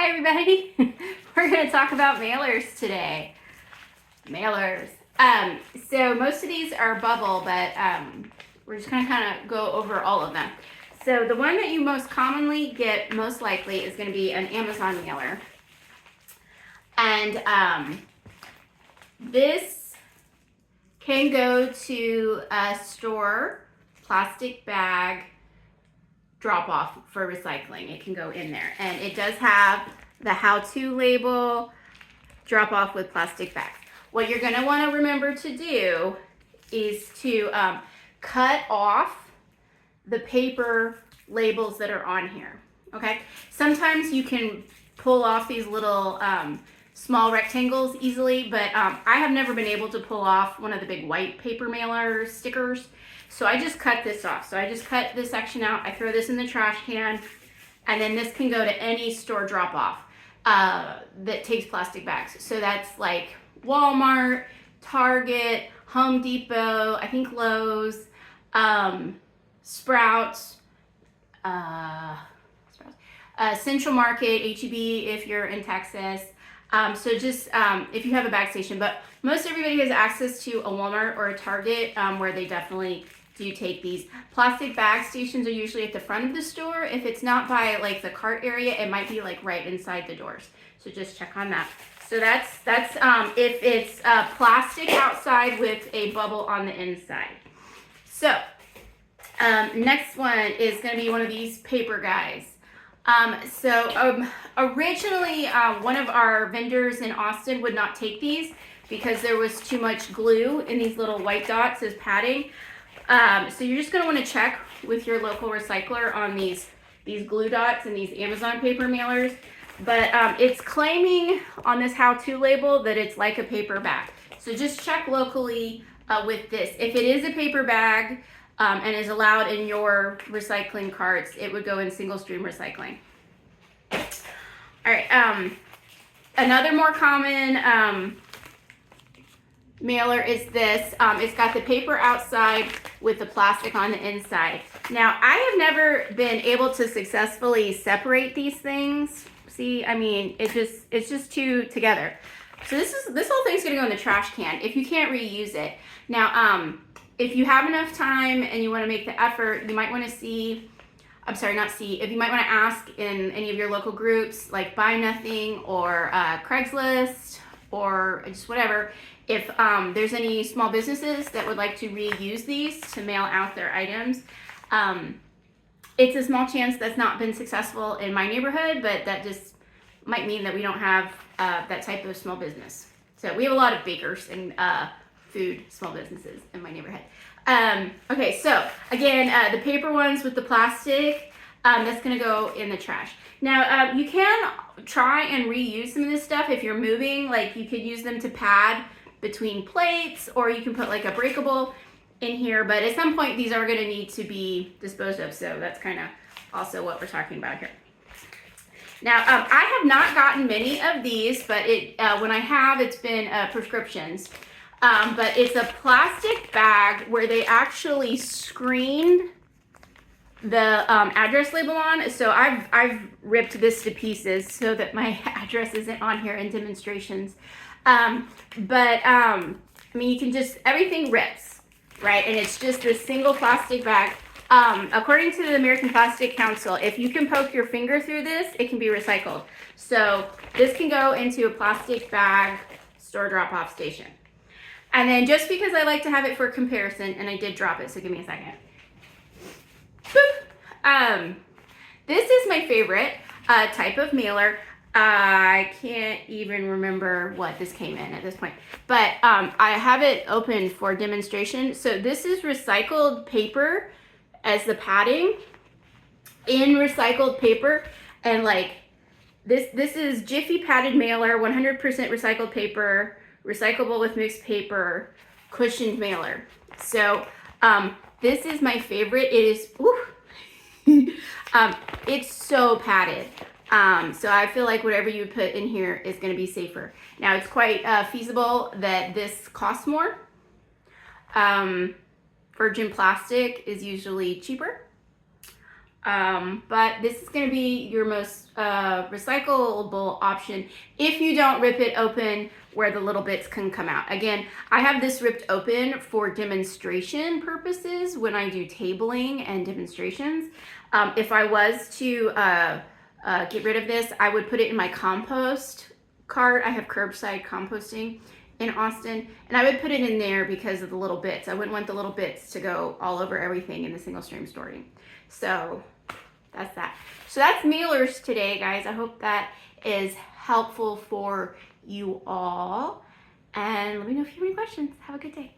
Hi everybody. We're going to talk about mailers today. Mailers. So most of these are bubble, but we're just going to kind of go over all of them. So the one that you most commonly get, most likely, is going to be an Amazon mailer. And this can go to a store, plastic bag, drop off for recycling. It can go in there, and it does have the how-to label, drop off with plastic bags. What you're going to want to remember to do is to cut off the paper labels that are on here. Okay, sometimes you can pull off these little small rectangles easily, but I have never been able to pull off one of the big white paper mailer stickers. So I just cut this off. So I just cut this section out. I throw this in the trash can, and then this can go to any store drop off that takes plastic bags. So that's like Walmart, Target, Home Depot, I think Lowe's, Sprouts, Central Market, H-E-B if you're in Texas. So just if you have a bag station, but most everybody has access to a Walmart or a Target where they definitely do take these. Plastic bag stations are usually at the front of the store. If it's not by like the cart area, it might be like right inside the doors. So just check on that. So that's if it's plastic outside with a bubble on the inside. So next one is going to be one of these paper guys. Originally, one of our vendors in Austin would not take these because there was too much glue in these little white dots as padding. So you're just going to want to check with your local recycler on these glue dots and these Amazon paper mailers. But it's claiming on this how-to label that it's like a paper bag. So just check locally with this. If it is a paper bag, and is allowed in your recycling carts, it would go in single stream recycling. All right, another more common mailer is this. It's got the paper outside with the plastic on the inside. Now, I have never been able to successfully separate these things. See, I mean, it's just two together. So this whole thing's gonna go in the trash can if you can't reuse it. Now, if you have enough time and you want to make the effort, you might want to if you might want to ask in any of your local groups like Buy Nothing or Craigslist or just whatever, if there's any small businesses that would like to reuse these to mail out their items. It's a small chance that's not been successful in my neighborhood, but that just might mean that we don't have that type of small business. So we have a lot of bakers and food small businesses in my neighborhood. Okay, so again, the paper ones with the plastic, that's gonna go in the trash. Now, you can try and reuse some of this stuff if you're moving. Like, you could use them to pad between plates, or you can put like a breakable in here, but at some point these are gonna need to be disposed of, so that's kind of also what we're talking about here. Now, I have not gotten many of these, but when I have, it's been prescriptions. But it's a plastic bag where they actually screened the address label on. So I've ripped this to pieces so that my address isn't on here in demonstrations. I mean, you can just, everything rips, right? And it's just a single plastic bag. According to the American Plastic Council, if you can poke your finger through this, it can be recycled. So this can go into a plastic bag store drop-off station. And then just because I like to have it for comparison, and I did drop it, so give me a second. Boop. This is my favorite type of mailer. I can't even remember what this came in at this point, but I have it open for demonstration. So this is recycled paper as the padding in recycled paper, and like this is Jiffy padded mailer, 100% recycled paper, recyclable with mixed paper, cushioned mailer. So this is my favorite. It is, it's so padded. So I feel like whatever you put in here is going to be safer. Now, it's quite feasible that this costs more. Virgin plastic is usually cheaper. But this is going to be your most recyclable option if you don't rip it open where the little bits can come out. Again, I have this ripped open for demonstration purposes when I do tabling and demonstrations. If I was to get rid of this, I would put it in my compost cart. I have curbside composting in Austin, and I would put it in there because of the little bits. I wouldn't want the little bits to go all over everything in the single stream storing. So that's that. So that's mailers today, guys. I hope that is helpful for you all. And let me know if you have any questions. Have a good day.